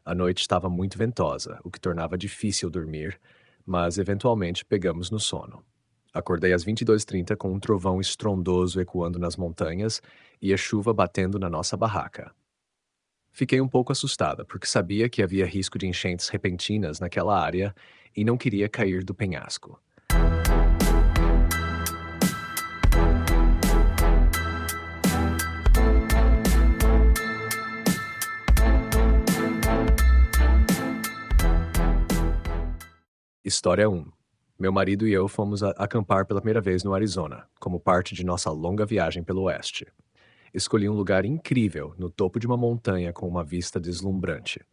A noite estava muito ventosa, o que tornava difícil dormir, mas eventualmente pegamos no sono. Acordei às 22h30 com um trovão estrondoso ecoando nas montanhas e a chuva batendo na nossa barraca. Fiquei um pouco assustada, porque sabia que havia risco de enchentes repentinas naquela área e não queria cair do penhasco. História 1. Meu marido e eu fomos acampar pela primeira vez no Arizona, como parte de nossa longa viagem pelo oeste. Escolhi um lugar incrível, no topo de uma montanha com uma vista deslumbrante.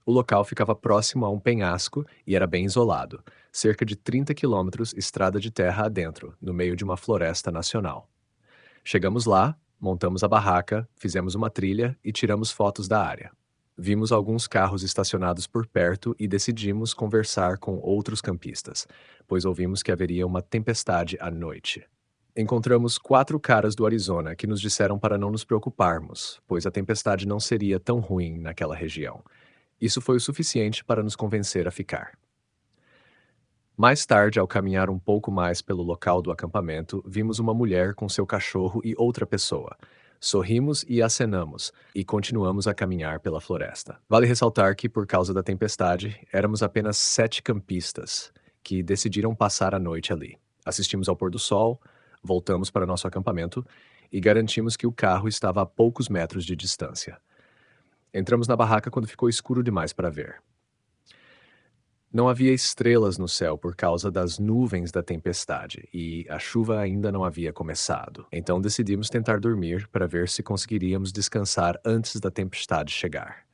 O local ficava próximo a um penhasco e era bem isolado, cerca de 30 quilômetros estrada de terra adentro, no meio de uma floresta nacional. Chegamos lá, montamos a barraca, fizemos uma trilha e tiramos fotos da área. Vimos alguns carros estacionados por perto e decidimos conversar com outros campistas, pois ouvimos que haveria uma tempestade à noite. Encontramos 4 caras do Arizona que nos disseram para não nos preocuparmos, pois a tempestade não seria tão ruim naquela região. Isso foi o suficiente para nos convencer a ficar. Mais tarde, ao caminhar um pouco mais pelo local do acampamento, vimos uma mulher com seu cachorro e outra pessoa. Sorrimos e acenamos, e continuamos a caminhar pela floresta. Vale ressaltar que, por causa da tempestade, éramos apenas 7 campistas que decidiram passar a noite ali. Assistimos ao pôr do sol, voltamos para nosso acampamento e garantimos que o carro estava a poucos metros de distância. Entramos na barraca quando ficou escuro demais para ver. Não havia estrelas no céu por causa das nuvens da tempestade e a chuva ainda não havia começado. Então decidimos tentar dormir para ver se conseguiríamos descansar antes da tempestade chegar.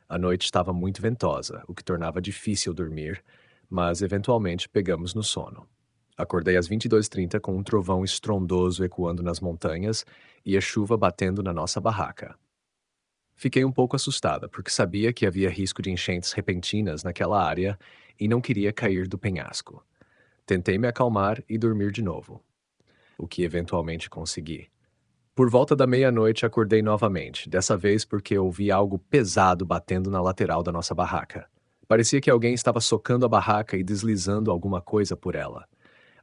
A noite estava muito ventosa, o que tornava difícil dormir, mas eventualmente pegamos no sono. Acordei às 22h30 com um trovão estrondoso ecoando nas montanhas e a chuva batendo na nossa barraca. Fiquei um pouco assustada, porque sabia que havia risco de enchentes repentinas naquela área e não queria cair do penhasco. Tentei me acalmar e dormir de novo, o que eventualmente consegui. Por volta da meia-noite acordei novamente, dessa vez porque ouvi algo pesado batendo na lateral da nossa barraca. Parecia que alguém estava socando a barraca e deslizando alguma coisa por ela.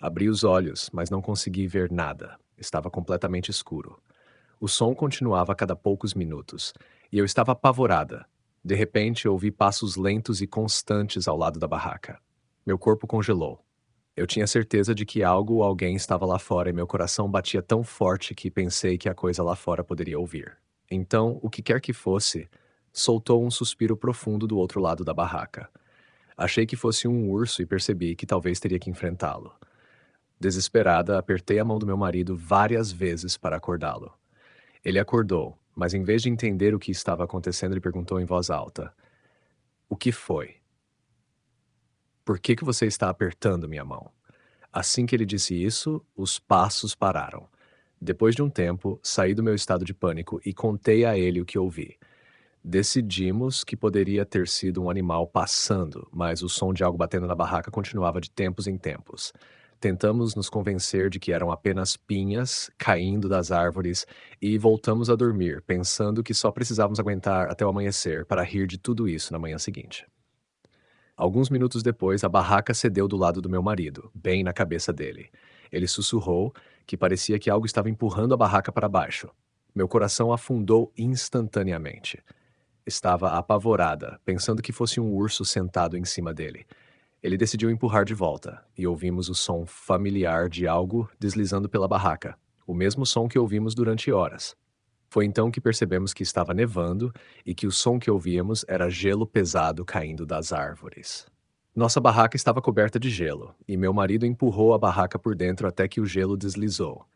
Abri os olhos, mas não consegui ver nada. Estava completamente escuro. O som continuava a cada poucos minutos, e eu estava apavorada. De repente, ouvi passos lentos e constantes ao lado da barraca. Meu corpo congelou. Eu tinha certeza de que algo ou alguém estava lá fora e meu coração batia tão forte que pensei que a coisa lá fora poderia ouvir. Então, o que quer que fosse, soltou um suspiro profundo do outro lado da barraca. Achei que fosse um urso e percebi que talvez teria que enfrentá-lo. Desesperada, apertei a mão do meu marido várias vezes para acordá-lo. Ele acordou, mas em vez de entender o que estava acontecendo, ele perguntou em voz alta: "O que foi? Por que você está apertando minha mão?" Assim que ele disse isso, os passos pararam. Depois de um tempo, saí do meu estado de pânico e contei a ele o que ouvi. Decidimos que poderia ter sido um animal passando, mas o som de algo batendo na barraca continuava de tempos em tempos. Tentamos nos convencer de que eram apenas pinhas caindo das árvores e voltamos a dormir, pensando que só precisávamos aguentar até o amanhecer para rir de tudo isso na manhã seguinte. Alguns minutos depois, a barraca cedeu do lado do meu marido, bem na cabeça dele. Ele sussurrou que parecia que algo estava empurrando a barraca para baixo. Meu coração afundou instantaneamente. Estava apavorada, pensando que fosse um urso sentado em cima dele. Ele decidiu empurrar de volta, e ouvimos o som familiar de algo deslizando pela barraca, o mesmo som que ouvimos durante horas. Foi então que percebemos que estava nevando e que o som que ouvíamos era gelo pesado caindo das árvores. Nossa barraca estava coberta de gelo, e meu marido empurrou a barraca por dentro até que o gelo deslizou.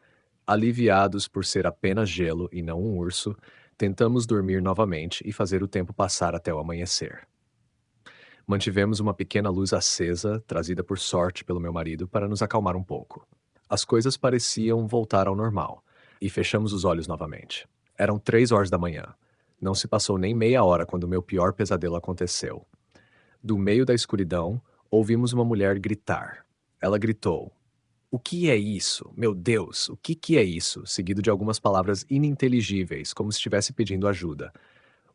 Aliviados por ser apenas gelo e não um urso, tentamos dormir novamente e fazer o tempo passar até o amanhecer. Mantivemos uma pequena luz acesa, trazida por sorte pelo meu marido, para nos acalmar um pouco. As coisas pareciam voltar ao normal, e fechamos os olhos novamente. Eram 3 horas da manhã. Não se passou nem meia hora quando o meu pior pesadelo aconteceu. Do meio da escuridão, ouvimos uma mulher gritar. Ela gritou: "O que é isso? Meu Deus, o que é isso?" Seguido de algumas palavras ininteligíveis, como se estivesse pedindo ajuda.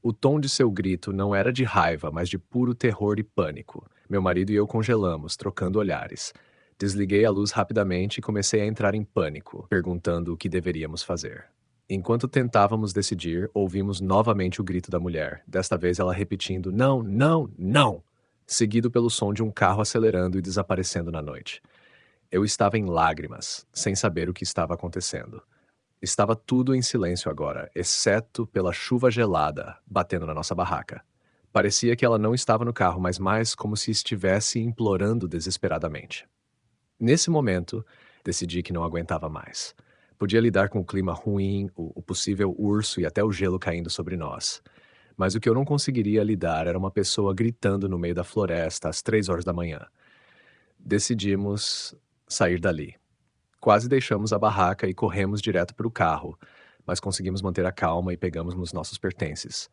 O tom de seu grito não era de raiva, mas de puro terror e pânico. Meu marido e eu congelamos, trocando olhares. Desliguei a luz rapidamente e comecei a entrar em pânico, perguntando o que deveríamos fazer. Enquanto tentávamos decidir, ouvimos novamente o grito da mulher, desta vez ela repetindo: Não, não, não! Seguido pelo som de um carro acelerando e desaparecendo na noite. Eu estava em lágrimas, sem saber o que estava acontecendo. Estava tudo em silêncio agora, exceto pela chuva gelada batendo na nossa barraca. Parecia que ela não estava no carro, mas mais como se estivesse implorando desesperadamente. Nesse momento, decidi que não aguentava mais. Podia lidar com o clima ruim, o possível urso e até o gelo caindo sobre nós. Mas o que eu não conseguiria lidar era uma pessoa gritando no meio da floresta às 3 horas da manhã. Decidimos sair dali. Quase deixamos a barraca e corremos direto para o carro, mas conseguimos manter a calma e pegamos nos nossos pertences.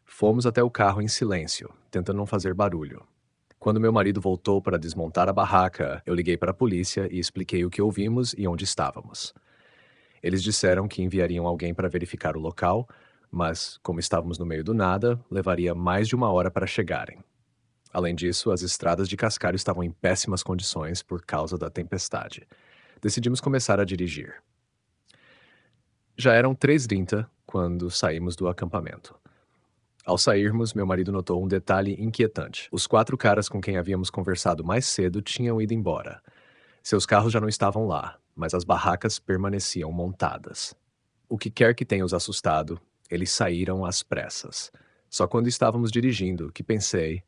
Fomos até o carro em silêncio, tentando não fazer barulho. Quando meu marido voltou para desmontar a barraca, eu liguei para a polícia e expliquei o que ouvimos e onde estávamos. Eles disseram que enviariam alguém para verificar o local, mas, como estávamos no meio do nada, levaria mais de 1 hora para chegarem. Além disso, as estradas de Cascalho estavam em péssimas condições por causa da tempestade. Decidimos começar a dirigir. Já eram 3h30 quando saímos do acampamento. Ao sairmos, meu marido notou um detalhe inquietante. Os 4 caras com quem havíamos conversado mais cedo tinham ido embora. Seus carros já não estavam lá, mas as barracas permaneciam montadas. O que quer que tenha os assustado, eles saíram às pressas. Só quando estávamos dirigindo que pensei,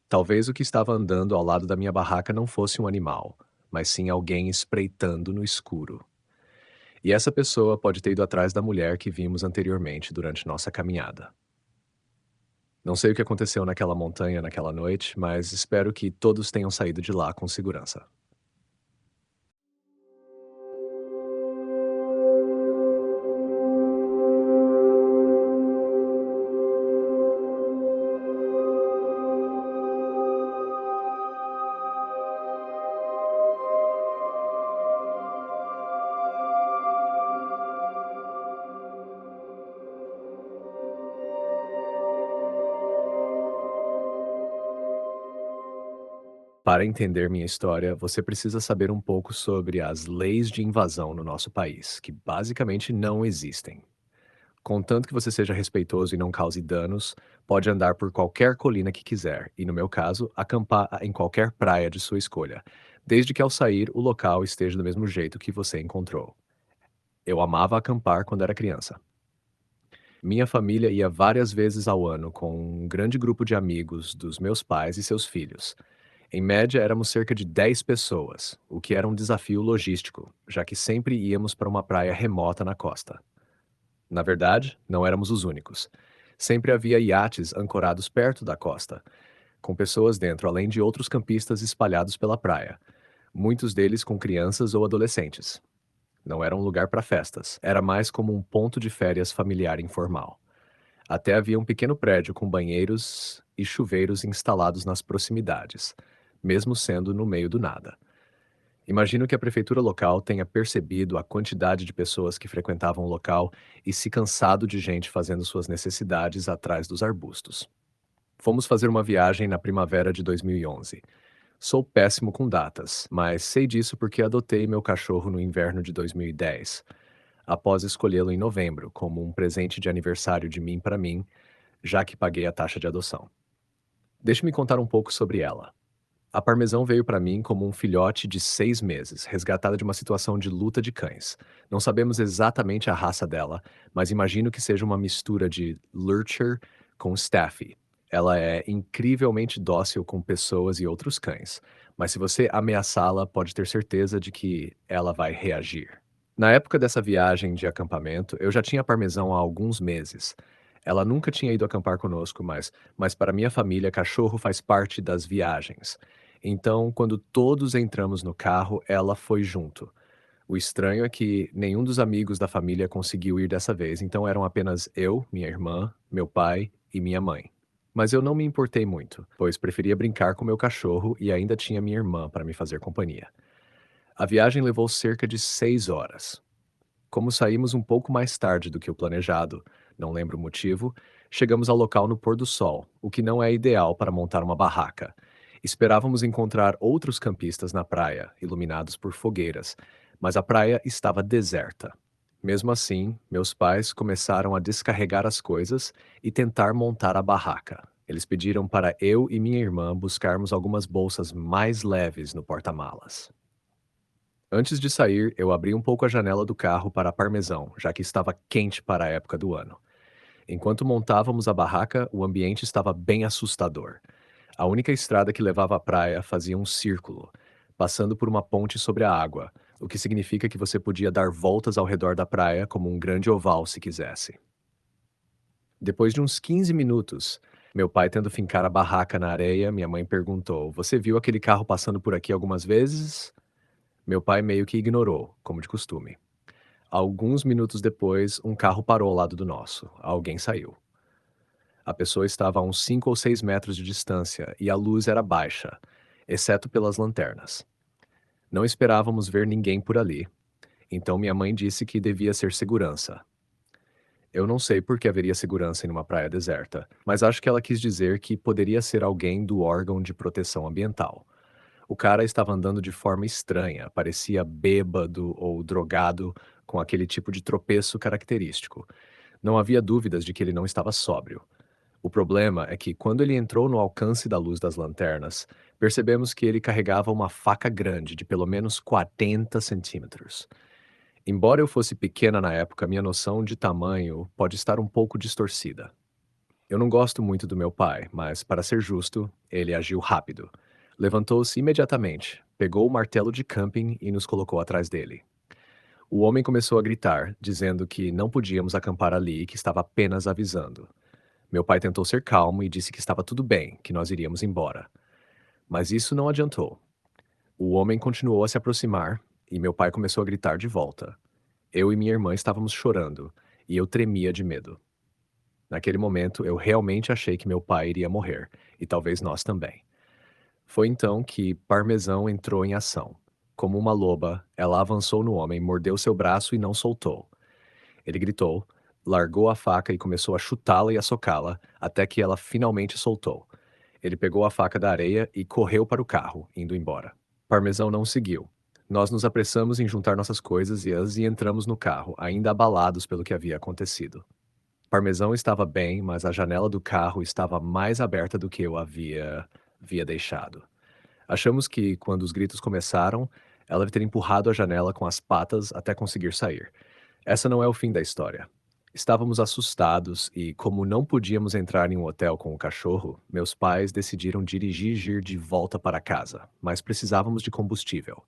talvez o que estava andando ao lado da minha barraca não fosse um animal, mas sim alguém espreitando no escuro. E essa pessoa pode ter ido atrás da mulher que vimos anteriormente durante nossa caminhada. Não sei o que aconteceu naquela montanha naquela noite, mas espero que todos tenham saído de lá com segurança. Para entender minha história, você precisa saber um pouco sobre as leis de invasão no nosso país, que basicamente não existem. Contanto que você seja respeitoso e não cause danos, pode andar por qualquer colina que quiser, e no meu caso, acampar em qualquer praia de sua escolha, desde que ao sair o local esteja do mesmo jeito que você encontrou. Eu amava acampar quando era criança. Minha família ia várias vezes ao ano com um grande grupo de amigos dos meus pais e seus filhos. Em média, éramos cerca de 10 pessoas, o que era um desafio logístico, já que sempre íamos para uma praia remota na costa. Na verdade, não éramos os únicos. Sempre havia iates ancorados perto da costa, com pessoas dentro, além de outros campistas espalhados pela praia, muitos deles com crianças ou adolescentes. Não era um lugar para festas, era mais como um ponto de férias familiar informal. Até havia um pequeno prédio com banheiros e chuveiros instalados nas proximidades, mesmo sendo no meio do nada. Imagino que a prefeitura local tenha percebido a quantidade de pessoas que frequentavam o local e se cansado de gente fazendo suas necessidades atrás dos arbustos. Fomos fazer uma viagem na primavera de 2011. Sou péssimo com datas, mas sei disso porque adotei meu cachorro no inverno de 2010, após escolhê-lo em novembro como um presente de aniversário de mim para mim, já que paguei a taxa de adoção. Deixe-me contar um pouco sobre ela. A Parmesão veio para mim como um filhote de 6 meses, resgatada de uma situação de luta de cães. Não sabemos exatamente a raça dela, mas imagino que seja uma mistura de Lurcher com Staffy. Ela é incrivelmente dócil com pessoas e outros cães, mas se você ameaçá-la, pode ter certeza de que ela vai reagir. Na época dessa viagem de acampamento, eu já tinha Parmesão há alguns meses. Ela nunca tinha ido acampar conosco, mas para minha família, cachorro faz parte das viagens. Então, quando todos entramos no carro, ela foi junto. O estranho é que nenhum dos amigos da família conseguiu ir dessa vez, então eram apenas eu, minha irmã, meu pai e minha mãe. Mas eu não me importei muito, pois preferia brincar com meu cachorro e ainda tinha minha irmã para me fazer companhia. A viagem levou cerca de 6 horas. Como saímos um pouco mais tarde do que o planejado, não lembro o motivo, Chegamos ao local no pôr do sol, o que não é ideal para montar uma barraca. Esperávamos encontrar outros campistas na praia, iluminados por fogueiras, mas a praia estava deserta. Mesmo assim, meus pais começaram a descarregar as coisas e tentar montar a barraca. Eles pediram para eu e minha irmã buscarmos algumas bolsas mais leves no porta-malas. Antes de sair, eu abri um pouco a janela do carro para parmesão, já que estava quente para a época do ano. Enquanto montávamos a barraca, o ambiente estava bem assustador. A única estrada que levava à praia fazia um círculo, passando por uma ponte sobre a água, o que significa que você podia dar voltas ao redor da praia como um grande oval se quisesse. Depois de uns 15 minutos, meu pai tendo fincar a barraca na areia, minha mãe perguntou: Você viu aquele carro passando por aqui algumas vezes? Meu pai meio que ignorou, como de costume. Alguns minutos depois, um carro parou ao lado do nosso. Alguém saiu. A pessoa estava a uns 5 ou 6 metros de distância e a luz era baixa, exceto pelas lanternas. Não esperávamos ver ninguém por ali, então minha mãe disse que devia ser segurança. Eu não sei por que haveria segurança em uma praia deserta, mas acho que ela quis dizer que poderia ser alguém do órgão de proteção ambiental. O cara estava andando de forma estranha, parecia bêbado ou drogado, com aquele tipo de tropeço característico. Não havia dúvidas de que ele não estava sóbrio. O problema é que, quando ele entrou no alcance da luz das lanternas, percebemos que ele carregava uma faca grande de pelo menos 40 centímetros. Embora eu fosse pequena na época, minha noção de tamanho pode estar um pouco distorcida. Eu não gosto muito do meu pai, mas, para ser justo, ele agiu rápido. Levantou-se imediatamente, pegou o martelo de camping e nos colocou atrás dele. O homem começou a gritar, dizendo que não podíamos acampar ali e que estava apenas avisando. Meu pai tentou ser calmo e disse que estava tudo bem, que nós iríamos embora. Mas isso não adiantou. O homem continuou a se aproximar e meu pai começou a gritar de volta. Eu e minha irmã estávamos chorando e eu tremia de medo. Naquele momento, eu realmente achei que meu pai iria morrer, e talvez nós também. Foi então que Parmesão entrou em ação. Como uma loba, ela avançou no homem, mordeu seu braço e não soltou. Ele gritou, largou a faca e começou a chutá-la e a socá-la, até que ela finalmente soltou. Ele pegou a faca da areia e correu para o carro, indo embora. Parmesão não seguiu. Nós nos apressamos em juntar nossas coisas e entramos no carro, ainda abalados pelo que havia acontecido. Parmesão estava bem, mas a janela do carro estava mais aberta do que eu havia deixado. Achamos que, quando os gritos começaram, ela deve ter empurrado a janela com as patas até conseguir sair. Essa não é o fim da história. Estávamos assustados e, como não podíamos entrar em um hotel com o cachorro, meus pais decidiram dirigir de volta para casa, mas precisávamos de combustível.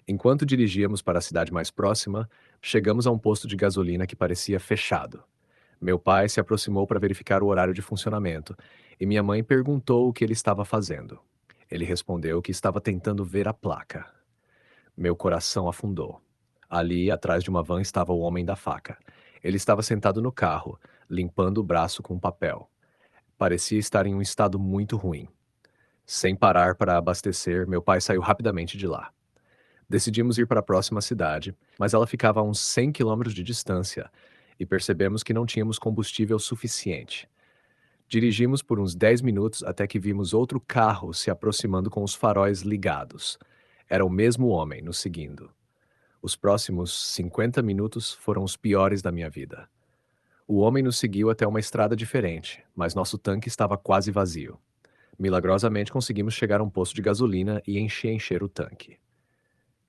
Enquanto dirigíamos para a cidade mais próxima, chegamos a um posto de gasolina que parecia fechado. Meu pai se aproximou para verificar o horário de funcionamento e minha mãe perguntou o que ele estava fazendo. Ele respondeu que estava tentando ver a placa. Meu coração afundou. Ali, atrás de uma van, estava o homem da faca. Ele estava sentado no carro, limpando o braço com papel. Parecia estar em um estado muito ruim. Sem parar para abastecer, meu pai saiu rapidamente de lá. Decidimos ir para a próxima cidade, mas ela ficava a uns 100 quilômetros de distância e percebemos que não tínhamos combustível suficiente. Dirigimos por uns 10 minutos até que vimos outro carro se aproximando com os faróis ligados. Era o mesmo homem nos seguindo. Os próximos 50 minutos foram os piores da minha vida. O homem nos seguiu até uma estrada diferente, mas nosso tanque estava quase vazio. Milagrosamente conseguimos chegar a um posto de gasolina e encher o tanque.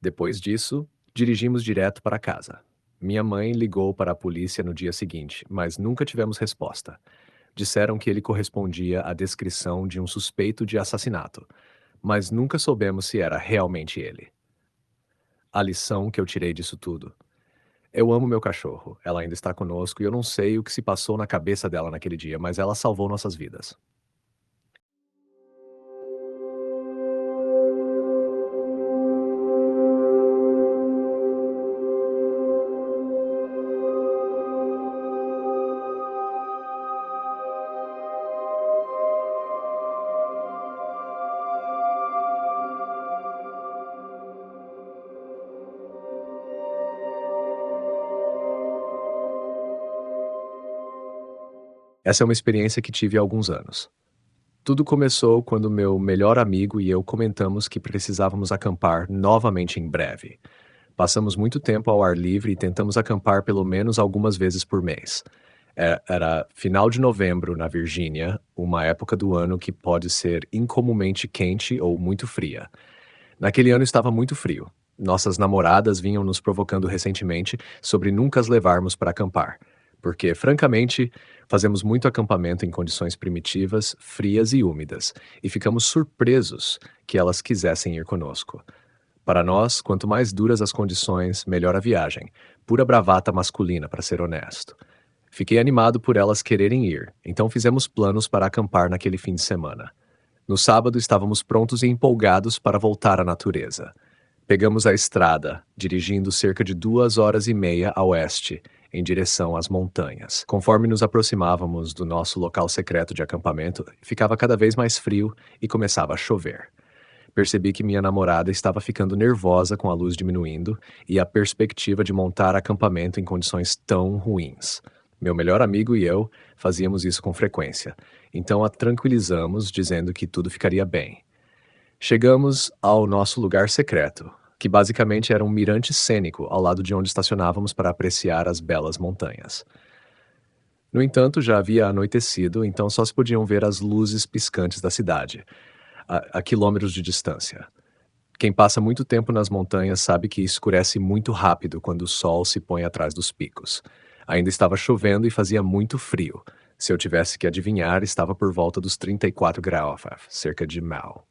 Depois disso, dirigimos direto para casa. Minha mãe ligou para a polícia no dia seguinte, mas nunca tivemos resposta. Disseram que ele correspondia à descrição de um suspeito de assassinato, mas nunca soubemos se era realmente ele. A lição que eu tirei disso tudo: eu amo meu cachorro, ela ainda está conosco e eu não sei o que se passou na cabeça dela naquele dia, mas ela salvou nossas vidas. Essa é uma experiência que tive há alguns anos. Tudo começou quando meu melhor amigo e eu comentamos que precisávamos acampar novamente em breve. Passamos muito tempo ao ar livre e tentamos acampar pelo menos algumas vezes por mês. Era final de novembro na Virgínia, uma época do ano que pode ser incomumente quente ou muito fria. Naquele ano estava muito frio. Nossas namoradas vinham nos provocando recentemente sobre nunca as levarmos para acampar, porque, francamente, fazemos muito acampamento em condições primitivas, frias e úmidas, e ficamos surpresos que elas quisessem ir conosco. Para nós, quanto mais duras as condições, melhor a viagem. Pura bravata masculina, para ser honesto. Fiquei animado por elas quererem ir, então fizemos planos para acampar naquele fim de semana. No sábado, estávamos prontos e empolgados para voltar à natureza. Pegamos a estrada, dirigindo cerca de 2 horas e meia a oeste, em direção às montanhas. Conforme nos aproximávamos do nosso local secreto de acampamento, ficava cada vez mais frio e começava a chover. Percebi que minha namorada estava ficando nervosa com a luz diminuindo e a perspectiva de montar acampamento em condições tão ruins. Meu melhor amigo e eu fazíamos isso com frequência, então a tranquilizamos dizendo que tudo ficaria bem. Chegamos ao nosso lugar secreto, que basicamente era um mirante cênico ao lado de onde estacionávamos para apreciar as belas montanhas. No entanto, já havia anoitecido, então só se podiam ver as luzes piscantes da cidade, a quilômetros de distância. Quem passa muito tempo nas montanhas sabe que escurece muito rápido quando o sol se põe atrás dos picos. Ainda estava chovendo e fazia muito frio. Se eu tivesse que adivinhar, estava por volta dos 34 graus, cerca de Mal.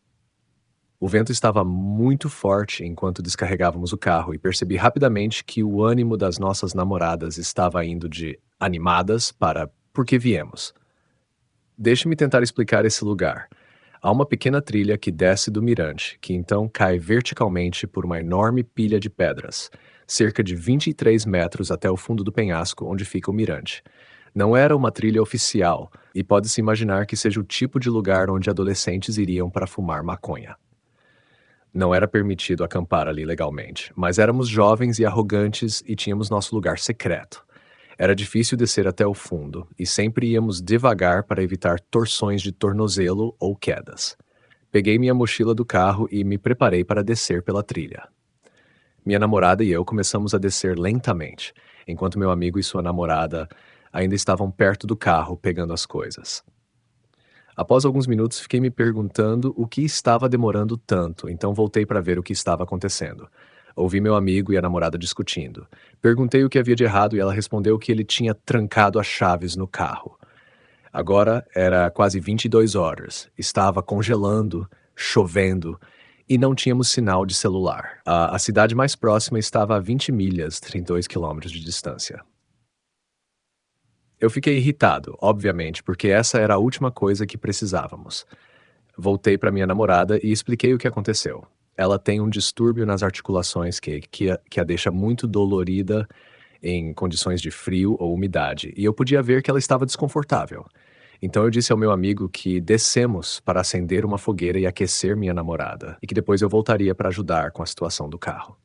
O vento estava muito forte enquanto descarregávamos o carro e percebi rapidamente que o ânimo das nossas namoradas estava indo de animadas para por que viemos. Deixe-me tentar explicar esse lugar. Há uma pequena trilha que desce do mirante, que então cai verticalmente por uma enorme pilha de pedras, cerca de 23 metros até o fundo do penhasco onde fica o mirante. Não era uma trilha oficial, e pode-se imaginar que seja o tipo de lugar onde adolescentes iriam para fumar maconha. Não era permitido acampar ali legalmente, mas éramos jovens e arrogantes e tínhamos nosso lugar secreto. Era difícil descer até o fundo, e sempre íamos devagar para evitar torções de tornozelo ou quedas. Peguei minha mochila do carro e me preparei para descer pela trilha. Minha namorada e eu começamos a descer lentamente, enquanto meu amigo e sua namorada ainda estavam perto do carro pegando as coisas. Após alguns minutos, fiquei me perguntando o que estava demorando tanto, então voltei para ver o que estava acontecendo. Ouvi meu amigo e a namorada discutindo. Perguntei o que havia de errado e ela respondeu que ele tinha trancado as chaves no carro. Agora era quase 22 horas, estava congelando, chovendo e não tínhamos sinal de celular. A cidade mais próxima estava a 20 milhas, 32 quilômetros de distância. Eu fiquei irritado, obviamente, porque essa era a última coisa que precisávamos. Voltei para minha namorada e expliquei o que aconteceu. Ela tem um distúrbio nas articulações que a deixa muito dolorida em condições de frio ou umidade, e eu podia ver que ela estava desconfortável. Então eu disse ao meu amigo que descemos para acender uma fogueira e aquecer minha namorada, e que depois eu voltaria para ajudar com a situação do carro.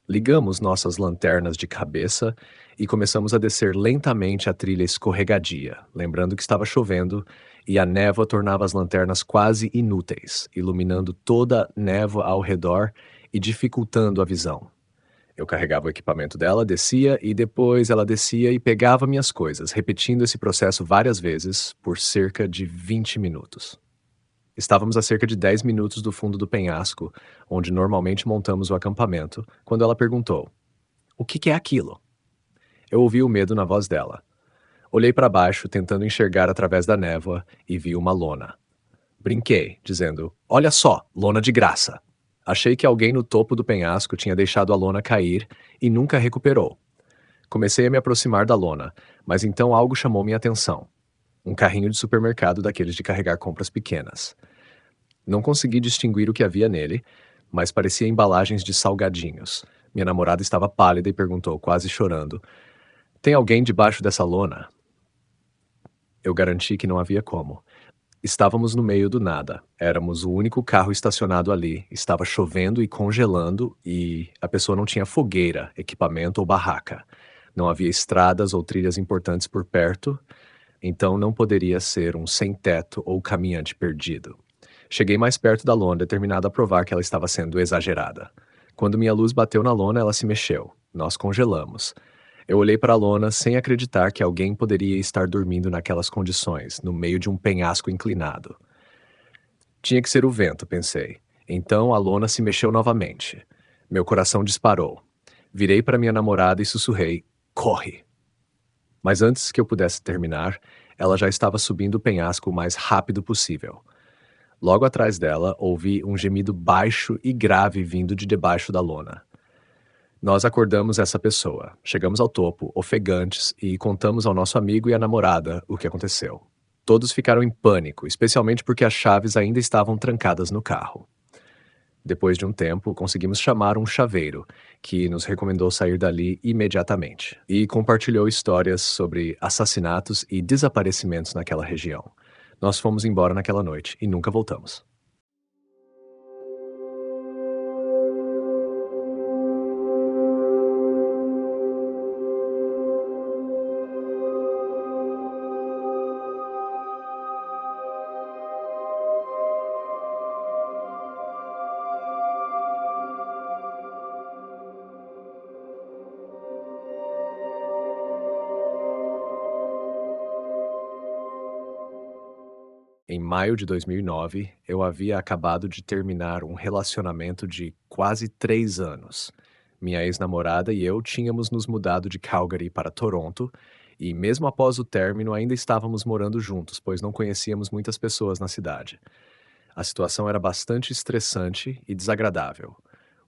Ligamos nossas lanternas de cabeça e começamos a descer lentamente a trilha escorregadia, lembrando que estava chovendo e a névoa tornava as lanternas quase inúteis, iluminando toda a névoa ao redor e dificultando a visão. Eu carregava o equipamento dela, descia e depois ela descia e pegava minhas coisas, repetindo esse processo várias vezes por cerca de 20 minutos. Estávamos a cerca de 10 minutos do fundo do penhasco, onde normalmente montamos o acampamento, quando ela perguntou: "O que é aquilo?" Eu ouvi o medo na voz dela. Olhei para baixo, tentando enxergar através da névoa, e vi uma lona. Brinquei, dizendo: "Olha só, lona de graça." Achei que alguém no topo do penhasco tinha deixado a lona cair e nunca recuperou. Comecei a me aproximar da lona, mas então algo chamou minha atenção. Um carrinho de supermercado daqueles de carregar compras pequenas. Não consegui distinguir o que havia nele, mas parecia embalagens de salgadinhos. Minha namorada estava pálida e perguntou, quase chorando: "Tem alguém debaixo dessa lona?" Eu garanti que não havia como. Estávamos no meio do nada. Éramos o único carro estacionado ali. Estava chovendo e congelando e a pessoa não tinha fogueira, equipamento ou barraca. Não havia estradas ou trilhas importantes por perto. então não poderia ser um sem-teto ou caminhante perdido. Cheguei mais perto da lona, determinado a provar que ela estava sendo exagerada. Quando minha luz bateu na lona, ela se mexeu. Nós congelamos. Eu olhei para a lona sem acreditar que alguém poderia estar dormindo naquelas condições, no meio de um penhasco inclinado. Tinha que ser o vento, pensei. Então a lona se mexeu novamente. Meu coração disparou. Virei para minha namorada e sussurrei: corre! Mas antes que eu pudesse terminar, ela já estava subindo o penhasco o mais rápido possível. Logo atrás dela, ouvi um gemido baixo e grave vindo de debaixo da lona. Nós acordamos essa pessoa, chegamos ao topo, ofegantes, e contamos ao nosso amigo e à namorada o que aconteceu. Todos ficaram em pânico, especialmente porque as chaves ainda estavam trancadas no carro. Depois de um tempo, conseguimos chamar um chaveiro, que nos recomendou sair dali imediatamente, e compartilhou histórias sobre assassinatos e desaparecimentos naquela região. Nós fomos embora naquela noite e nunca voltamos. Em maio de 2009, eu havia acabado de terminar um relacionamento de quase 3 anos. Minha ex-namorada e eu tínhamos nos mudado de Calgary para Toronto, e mesmo após o término ainda estávamos morando juntos, pois não conhecíamos muitas pessoas na cidade. A situação era bastante estressante e desagradável.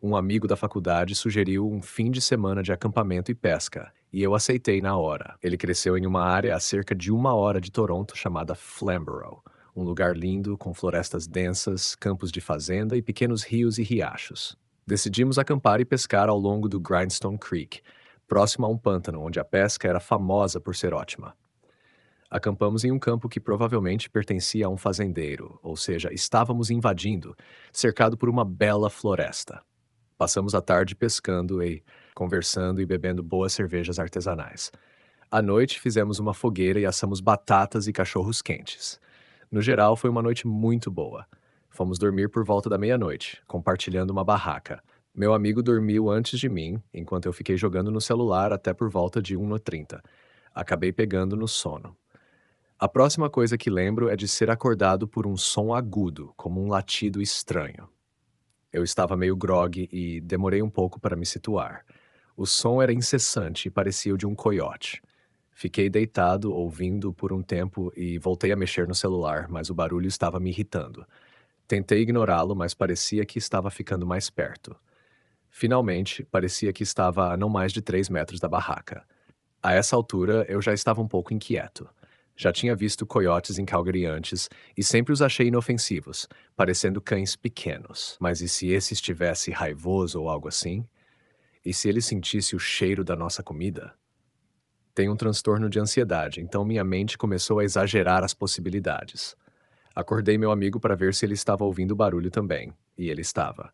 Um amigo da faculdade sugeriu um fim de semana de acampamento e pesca, e eu aceitei na hora. Ele cresceu em uma área a cerca de 1 hora de Toronto chamada Flamborough, um lugar lindo com florestas densas, campos de fazenda e pequenos rios e riachos. Decidimos acampar e pescar ao longo do Grindstone Creek, próximo a um pântano onde a pesca era famosa por ser ótima. Acampamos em um campo que provavelmente pertencia a um fazendeiro, ou seja, estávamos invadindo, cercado por uma bela floresta. Passamos a tarde pescando e conversando e bebendo boas cervejas artesanais. À noite, fizemos uma fogueira e assamos batatas e cachorros quentes. No geral, foi uma noite muito boa. Fomos dormir por volta da meia-noite, compartilhando uma barraca. Meu amigo dormiu antes de mim, enquanto eu fiquei jogando no celular até por volta de 1h30. Acabei pegando no sono. A próxima coisa que lembro é de ser acordado por um som agudo, como um latido estranho. Eu estava meio grogue e demorei um pouco para me situar. O som era incessante e parecia o de um coiote. Fiquei deitado, ouvindo por um tempo e voltei a mexer no celular, mas o barulho estava me irritando. Tentei ignorá-lo, mas parecia que estava ficando mais perto. Finalmente, parecia que estava a não mais de 3 metros da barraca. A essa altura, eu já estava um pouco inquieto. Já tinha visto coiotes em Calgary antes e sempre os achei inofensivos, parecendo cães pequenos. Mas e se esse estivesse raivoso ou algo assim? E se ele sentisse o cheiro da nossa comida? Tenho um transtorno de ansiedade, então minha mente começou a exagerar as possibilidades. Acordei meu amigo para ver se ele estava ouvindo o barulho também, e ele estava.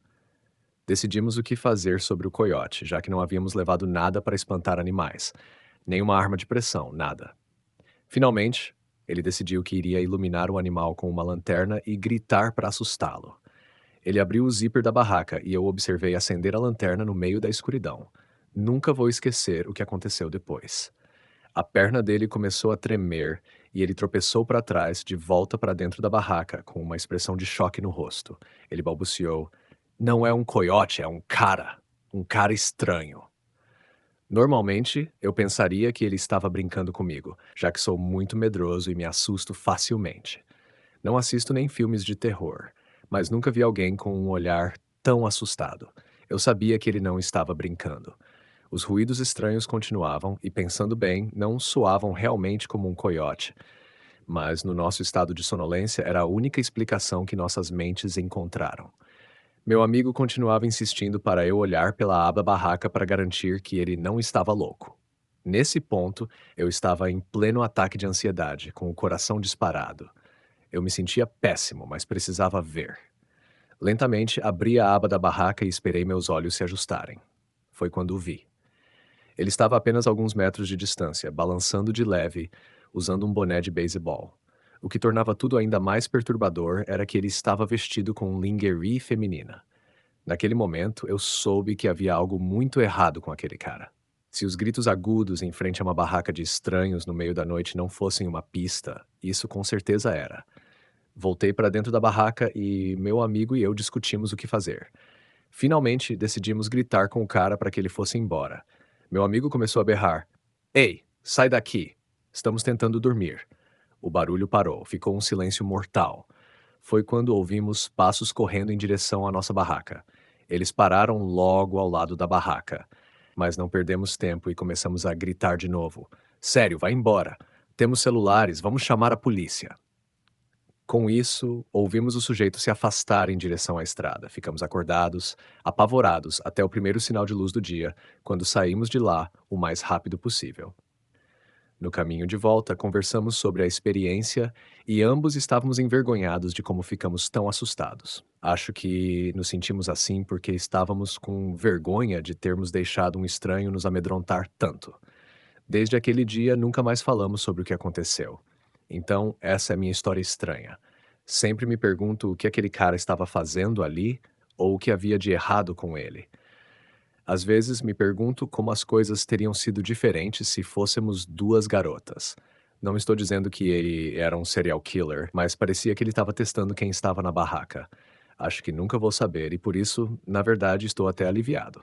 Decidimos o que fazer sobre o coiote, já que não havíamos levado nada para espantar animais. Nenhuma arma de pressão, nada. Finalmente, ele decidiu que iria iluminar o animal com uma lanterna e gritar para assustá-lo. Ele abriu o zíper da barraca e eu observei acender a lanterna no meio da escuridão. Nunca vou esquecer o que aconteceu depois. A perna dele começou a tremer e ele tropeçou para trás, de volta para dentro da barraca, com uma expressão de choque no rosto. Ele balbuciou: "Não é um coiote, é um cara. Um cara estranho." Normalmente, eu pensaria que ele estava brincando comigo, já que sou muito medroso e me assusto facilmente. Não assisto nem filmes de terror, mas nunca vi alguém com um olhar tão assustado. Eu sabia que ele não estava brincando. Os ruídos estranhos continuavam e, pensando bem, não soavam realmente como um coiote. Mas no nosso estado de sonolência era a única explicação que nossas mentes encontraram. Meu amigo continuava insistindo para eu olhar pela aba barraca para garantir que ele não estava louco. Nesse ponto, eu estava em pleno ataque de ansiedade, com o coração disparado. Eu me sentia péssimo, mas precisava ver. Lentamente, abri a aba da barraca e esperei meus olhos se ajustarem. Foi quando o vi. Ele estava a apenas alguns metros de distância, balançando de leve, usando um boné de beisebol. O que tornava tudo ainda mais perturbador era que ele estava vestido com lingerie feminina. Naquele momento, eu soube que havia algo muito errado com aquele cara. Se os gritos agudos em frente a uma barraca de estranhos no meio da noite não fossem uma pista, isso com certeza era. Voltei para dentro da barraca e meu amigo e eu discutimos o que fazer. Finalmente, decidimos gritar com o cara para que ele fosse embora. Meu amigo começou a berrar: Ei, sai daqui! Estamos tentando dormir. O barulho parou, ficou um silêncio mortal. Foi quando ouvimos passos correndo em direção à nossa barraca. Eles pararam logo ao lado da barraca. Mas não perdemos tempo e começamos a gritar de novo: Sério, vai embora! Temos celulares, vamos chamar a polícia. Com isso, ouvimos o sujeito se afastar em direção à estrada. Ficamos acordados, apavorados, até o primeiro sinal de luz do dia, quando saímos de lá o mais rápido possível. No caminho de volta, conversamos sobre a experiência e ambos estávamos envergonhados de como ficamos tão assustados. Acho que nos sentimos assim porque estávamos com vergonha de termos deixado um estranho nos amedrontar tanto. Desde aquele dia, nunca mais falamos sobre o que aconteceu. Então, essa é a minha história estranha. Sempre me pergunto o que aquele cara estava fazendo ali ou o que havia de errado com ele. Às vezes me pergunto como as coisas teriam sido diferentes se fôssemos duas garotas. Não estou dizendo que ele era um serial killer, mas parecia que ele estava testando quem estava na barraca. Acho que nunca vou saber e por isso, na verdade, estou até aliviado.